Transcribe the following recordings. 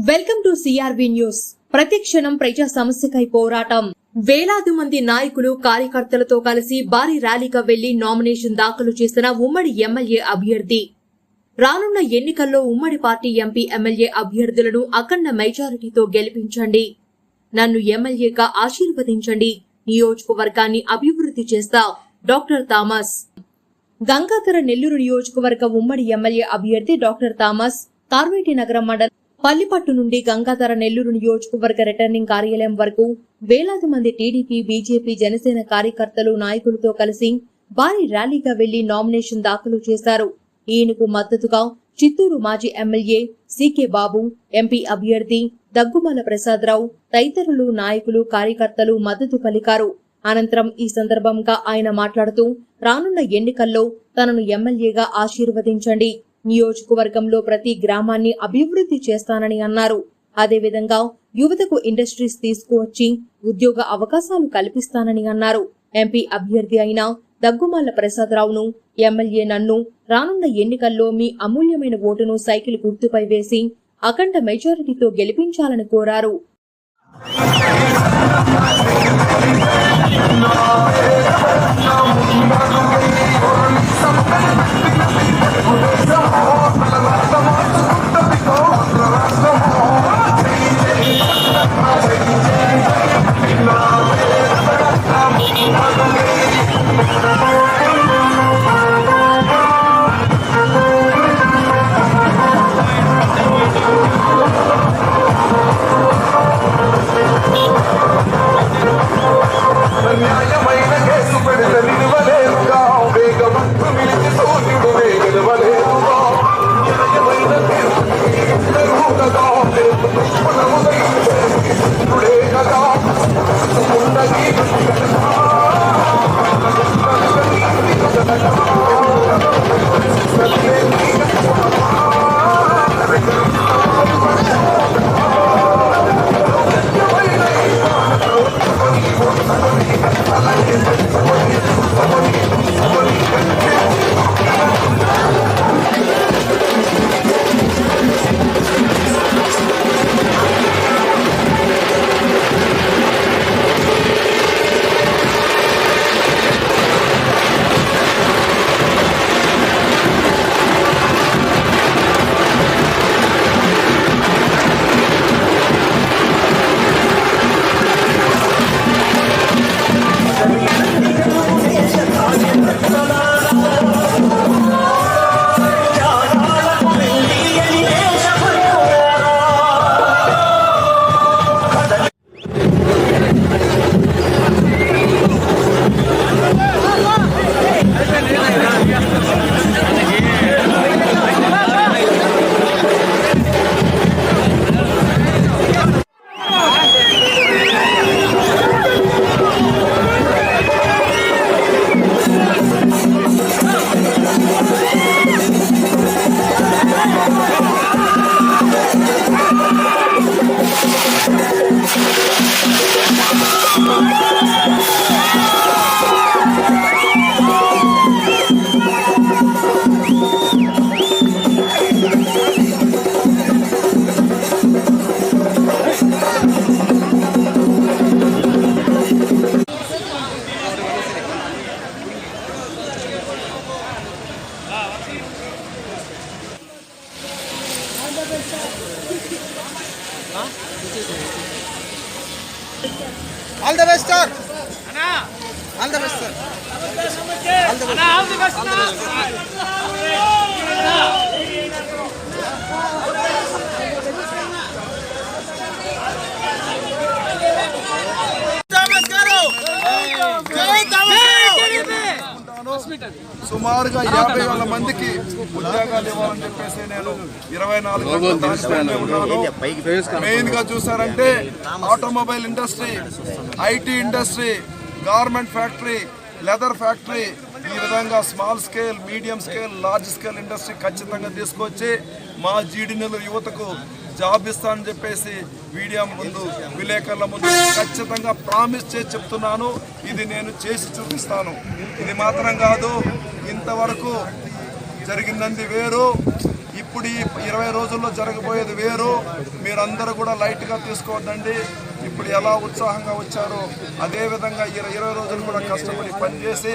Welcome to CR-V news. ప్రతిక్షణం ప్రజా సమస్యకై పోరాటం. వేలాది మంది నాయకులు కార్యకర్తలతో కలిసి భారీ ర్యాలీగా వెళ్లి నామినేషన్ దాఖలు చేసిన ఉమ్మడి ఎమ్మెల్యే అభ్యర్థి. రానున్న ఎన్నికల్లో ఉమ్మడి పార్టీ ఎంపీ ఎమ్మెల్యే అభ్యర్థులను అఖండ మెజారిటీతో గెలిపించండి. నన్ను ఎమ్మెల్యేగా ఆశీర్వదించండి. నియోజకవర్గాన్ని అభివృద్ధి చేస్తా. Doctor Thomas. గంగాధర నెల్లూరు నియోజకవర్గ ఉమ్మడి ఎమ్మెల్యే అభ్యర్థి డాక్టర్ థామస్ కార్వేటి నగరం మండలం పల్లిపట్టు నుండి గంగాధర నెల్లూరు నియోజకవర్గ రిటర్నింగ్ కార్యాలయం వరకు వేలాది మంది టీడీపీ, బీజేపీ, జనసేన కార్యకర్తలు, నాయకులతో కలిసి భారీ ర్యాలీగా వెళ్లి నామినేషన్ దాఖలు చేశారు. ఈయనకు మద్దతుగా చిత్తూరు మాజీ ఎమ్మెల్యే సీకే బాబు, ఎంపీ అభ్యర్థి దగ్గుమల ప్రసాదరావు తదితరులు నాయకులు, కార్యకర్తలు మద్దతు పలికారు. అనంతరం ఈ సందర్భంగా ఆయన మాట్లాడుతూ రానున్న ఎన్నికల్లో తనను ఎమ్మెల్యేగా ఆశీర్వదించండి. నియోజకవర్గంలో ప్రతి గ్రామాన్ని అభివృద్ధి చేస్తానని అన్నారు. అదేవిధంగా యువతకు ఇండస్ట్రీస్ తీసుకువచ్చి ఉద్యోగ అవకాశాలు కల్పిస్తానని అన్నారు. ఎంపీ అభ్యర్థి అయిన దగ్గుమల్ల ప్రసాదరావును, ఎమ్మెల్యే నన్ను రానున్న ఎన్నికల్లో మీ అమూల్యమైన ఓటును సైకిల్ గుర్తుపై వేసి అఖండ మెజారిటీతో గెలిపించాలని కోరారు. All the best, sir. All the best, sir. All the best. All the best. All the సుమారుగా 50,000 మందికి ఉద్యోగాలు ఇవ్వాలని చెప్పేసి నేను 24 మెయిన్ గా చూసారంటే automobile industry, IT industry, garment factory, leather factory, ఈ విధంగా small scale, medium scale, large scale industry ఖచ్చితంగా తీసుకొచ్చి మా జీడీనెల్లూరు యువతకు జాబ్ ఇస్తానని చెప్పేసి మీడియా ముందు, విలేకరుల ముందు ఖచ్చితంగా ప్రామిస్ చేసి చెప్తున్నాను. ఇది నేను చేసి చూపిస్తాను. ఇది మాత్రం కాదు, ఇంతవరకు జరిగిందంది వేరు, ఇప్పుడు ఈ 20 రోజుల్లో జరగబోయేది వేరు. మీరందరూ కూడా లైట్గా తీసుకోవద్దండి. ఇప్పుడు ఎలా ఉత్సాహంగా వచ్చారో అదే విధంగా 20 రోజులు కూడా కష్టపడి పనిచేసి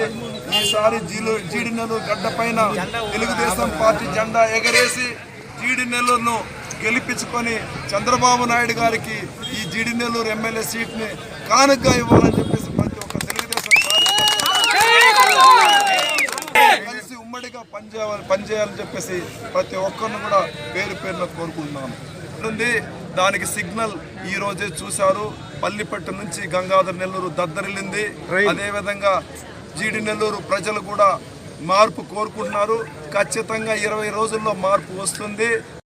ఈసారి జీడి నెల్లూరు గడ్డ పైన తెలుగుదేశం పార్టీ జెండా ఎగరేసి జీడి నెల్లూరును గెలిపించుకొని చంద్రబాబు నాయుడు గారికి ఈ జీడి నెల్లూరు ఎమ్మెల్యే సీట్ని కానుకగా ఇవ్వాలని చెప్పేసి ప్రతి ఒక్క తెలుగుదేశం కలిసి ఉమ్మడిగా పనిచేయాలని చెప్పేసి ప్రతి ఒక్కరిని కూడా పేరు పేరున కోరుకుంటున్నాను. దానికి సిగ్నల్ ఈ రోజే చూశారు. పల్లిపట్టు నుంచి గంగాధర్ నెల్లూరు దద్దరిల్లింది. అదేవిధంగా జీడి నెల్లూరు ప్రజలు కూడా మార్పు కోరుకుంటున్నారు. ఖచ్చితంగా 20 రోజుల్లో మార్పు వస్తుంది.